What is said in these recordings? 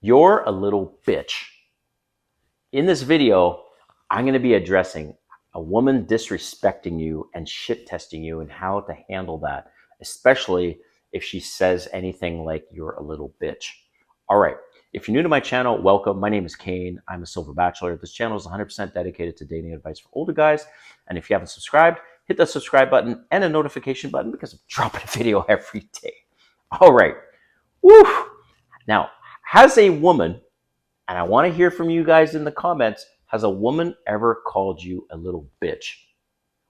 You're a little bitch. In this video, I'm going to be addressing a woman disrespecting you and shit testing you and how to handle that, especially if she says anything like you're a little bitch. All right. If you're new to my channel, welcome. My name is Kane. I'm a silver bachelor. This channel is 100% dedicated to dating advice for older guys. And if you haven't subscribed, hit that subscribe button and a notification button because I'm dropping a video every day. All right. Woo. Now, has a woman, and I want to hear from you guys in the comments, has a woman ever called you a little bitch?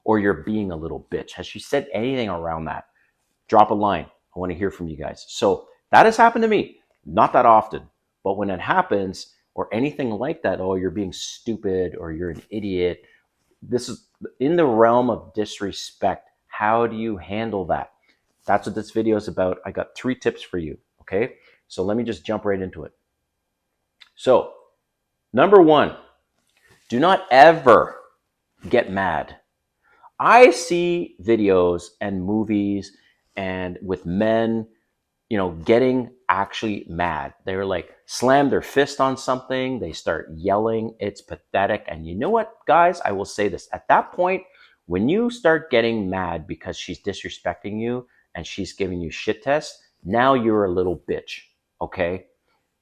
Or you're being a little bitch? Has she said anything around that? Drop a line. I want to hear from you guys. So that has happened to me. Not that often, but when it happens or anything like that, oh, you're being stupid or you're an idiot, this is in the realm of disrespect. How do you handle that? That's what this video is about. I got 3 tips for you. Okay. So let me just jump right into it. So, number 1, do not ever get mad. I see videos and movies and with men, getting actually mad. They're like slam their fist on something. They start yelling. It's pathetic. And you know what, guys? I will say this. At that point, when you start getting mad because she's disrespecting you and she's giving you shit tests, now you're a little bitch. Okay?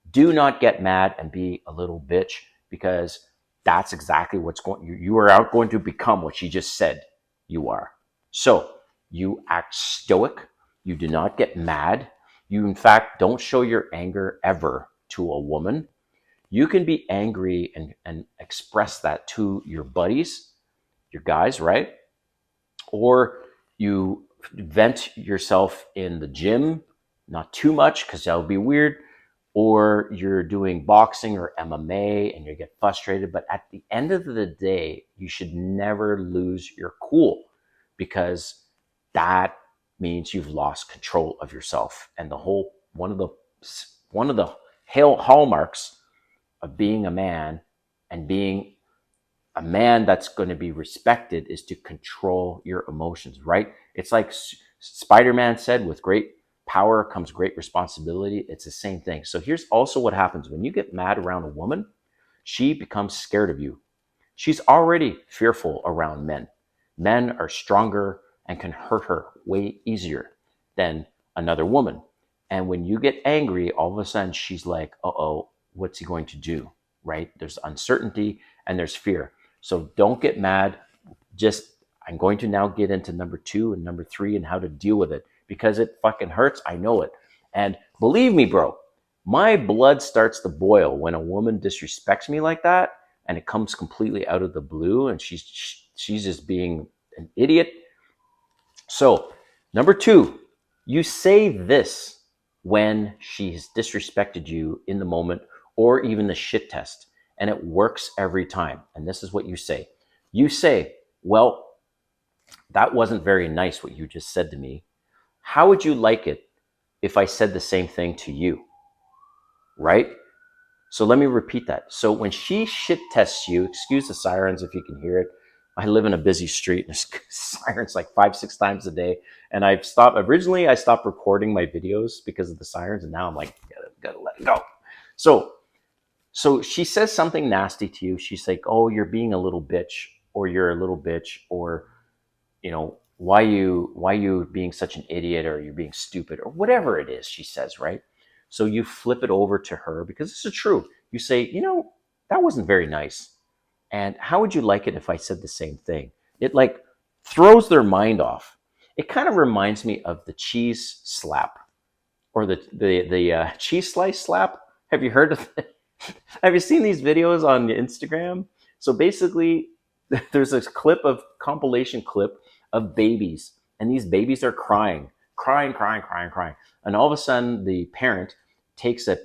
Do not get mad and be a little bitch because that's exactly what's going. You are out going to become what she just said you are. So you act stoic. You do not get mad. You, in fact, don't show your anger ever to a woman. You can be angry and express that to your buddies, your guys, right? Or you vent yourself in the gym, not too much because that would be weird. Or you're doing boxing or MMA and you get frustrated. But at the end of the day, you should never lose your cool because that means you've lost control of yourself. And the whole one of the hallmarks of being a man and being a man that's going to be respected is to control your emotions, right? It's like Spider-Man said, with great power comes great responsibility. It's the same thing. So here's also what happens when you get mad around a woman. She becomes scared of you. She's already fearful around men. Men are stronger and can hurt her way easier than another woman. And when you get angry, all of a sudden she's like, uh-oh, what's he going to do, right? There's uncertainty and there's fear. So don't get mad. I'm going to now get into number 2 and number 3 and how to deal with it because it fucking hurts. I know it. And believe me, bro, my blood starts to boil when a woman disrespects me like that and it comes completely out of the blue and she's just being an idiot. So, number 2, you say this when she's disrespected you in the moment or even the shit test, and it works every time. And this is what you say. You say, well, that wasn't very nice what you just said to me. How would you like it if I said the same thing to you? Right? So let me repeat that. So when she shit tests you, excuse the sirens if you can hear it. I live in a busy street and there's sirens like 5-6 times a day. And originally I stopped recording my videos because of the sirens. And now I'm like, gotta let it go. So she says something nasty to you. She's like, oh, you're being a little bitch, or you're a little bitch, or, why you being such an idiot, or you're being stupid, or whatever it is she says, right? So you flip it over to her because this is true. You say, that wasn't very nice. And how would you like it if I said the same thing? It like throws their mind off. It kind of reminds me of the cheese slap or the cheese slice slap. Have you heard of it? Have you seen these videos on Instagram? So basically, there's this compilation clip of babies, and these babies are crying, crying, crying, crying, crying. And all of a sudden, the parent takes a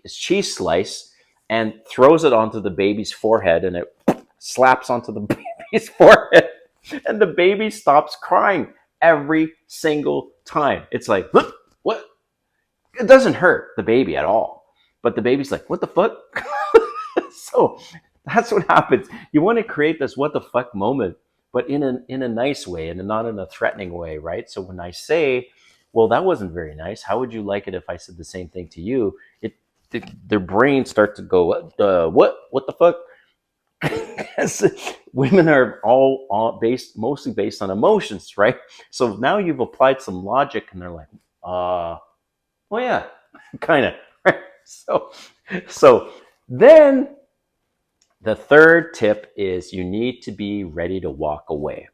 cheese slice and throws it onto the baby's forehead, and it slaps onto the baby's forehead, and the baby stops crying every single time. It's like, what? It doesn't hurt the baby at all, but the baby's like, what the fuck? So that's what happens. You want to create this what the fuck moment, but in a nice way and not in a threatening way, right? So when I say, well, that wasn't very nice, how would you like it if I said the same thing to you? their brains start to go, what the fuck? Because women are all mostly based on emotions, right? So now you've applied some logic, and they're like, oh yeah, kind of. Right? So then the third tip is you need to be ready to walk away.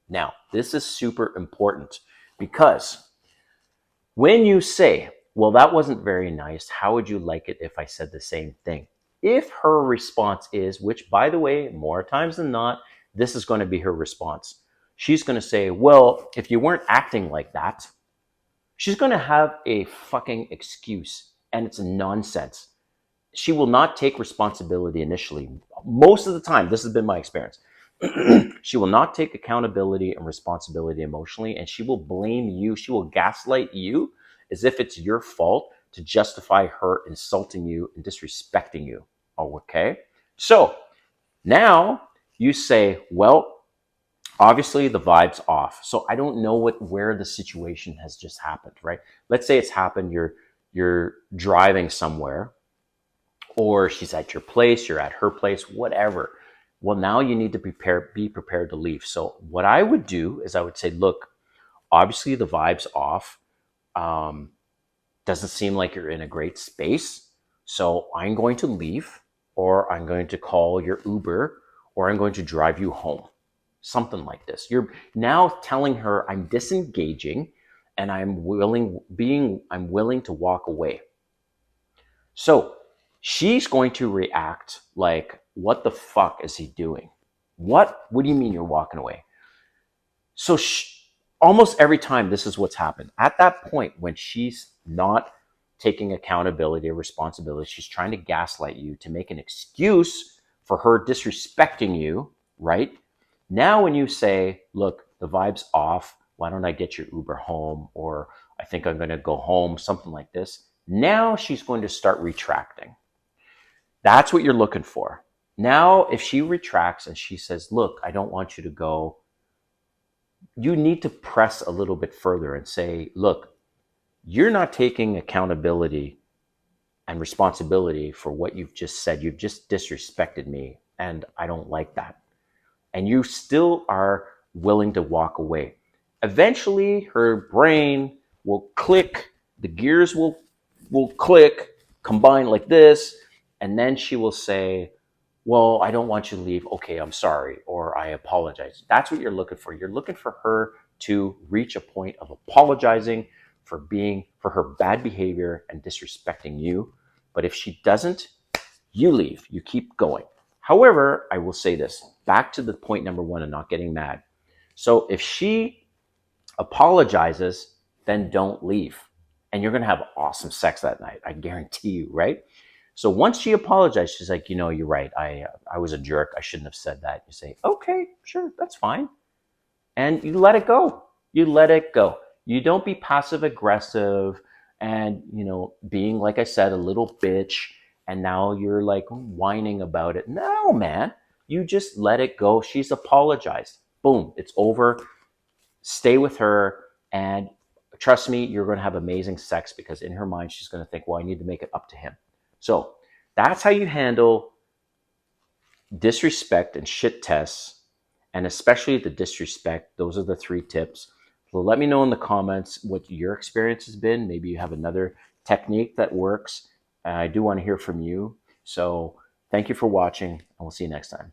Now, this is super important because when you say, well, that wasn't very nice, how would you like it if I said the same thing? If her response is, which by the way, more times than not, this is going to be her response. She's going to say, well, if you weren't acting like that, she's going to have a fucking excuse, and it's nonsense. She will not take responsibility initially. Most of the time, this has been my experience. She will not take accountability and responsibility emotionally, and she will blame you. She will gaslight you as if it's your fault to justify her insulting you and disrespecting you. Oh, okay? So now you say, well, obviously the vibe's off. So I don't know where the situation has just happened, right? Let's say it's happened, you're driving somewhere, or she's at your place, you're at her place, whatever. Well, now you need to be prepared to leave. So what I would do is I would say, look, obviously the vibe's off. Doesn't seem like you're in a great space. So I'm going to leave, or I'm going to call your Uber, or I'm going to drive you home. Something like this. You're now telling her I'm disengaging and I'm willing to walk away. So she's going to react like, what the fuck is he doing? What do you mean you're walking away? So almost every time this is what's happened. At that point, when she's not taking accountability or responsibility, she's trying to gaslight you to make an excuse for her disrespecting you, right? Now when you say, look, the vibe's off, why don't I get your Uber home? Or I think I'm going to go home, something like this. Now she's going to start retracting. That's what you're looking for. Now, if she retracts and she says, look, I don't want you to go, you need to press a little bit further and say, look, you're not taking accountability and responsibility for what you've just said. You've just disrespected me, and I don't like that. And you still are willing to walk away. Eventually, her brain will click, the gears will click, combine like this, and then she will say, well, I don't want you to leave. Okay, I'm sorry, or I apologize. That's what you're looking for. You're looking for her to reach a point of apologizing for her bad behavior and disrespecting you. But if she doesn't, you leave. You keep going. However, I will say this, back to the point number one of not getting mad. So if she apologizes, then don't leave. And you're going to have awesome sex that night. I guarantee you, right? So once she apologized, she's like, you're right. I was a jerk. I shouldn't have said that. You say, okay, sure, that's fine. And you let it go. You let it go. You don't be passive aggressive and, being, like I said, a little bitch. And now you're like whining about it. No, man, you just let it go. She's apologized. Boom, it's over. Stay with her. And trust me, you're going to have amazing sex, because in her mind, she's going to think, well, I need to make it up to him. So that's how you handle disrespect and shit tests, and especially the disrespect. Those are the 3 tips. So let me know in the comments what your experience has been. Maybe you have another technique that works. I do want to hear from you. So thank you for watching, and we'll see you next time.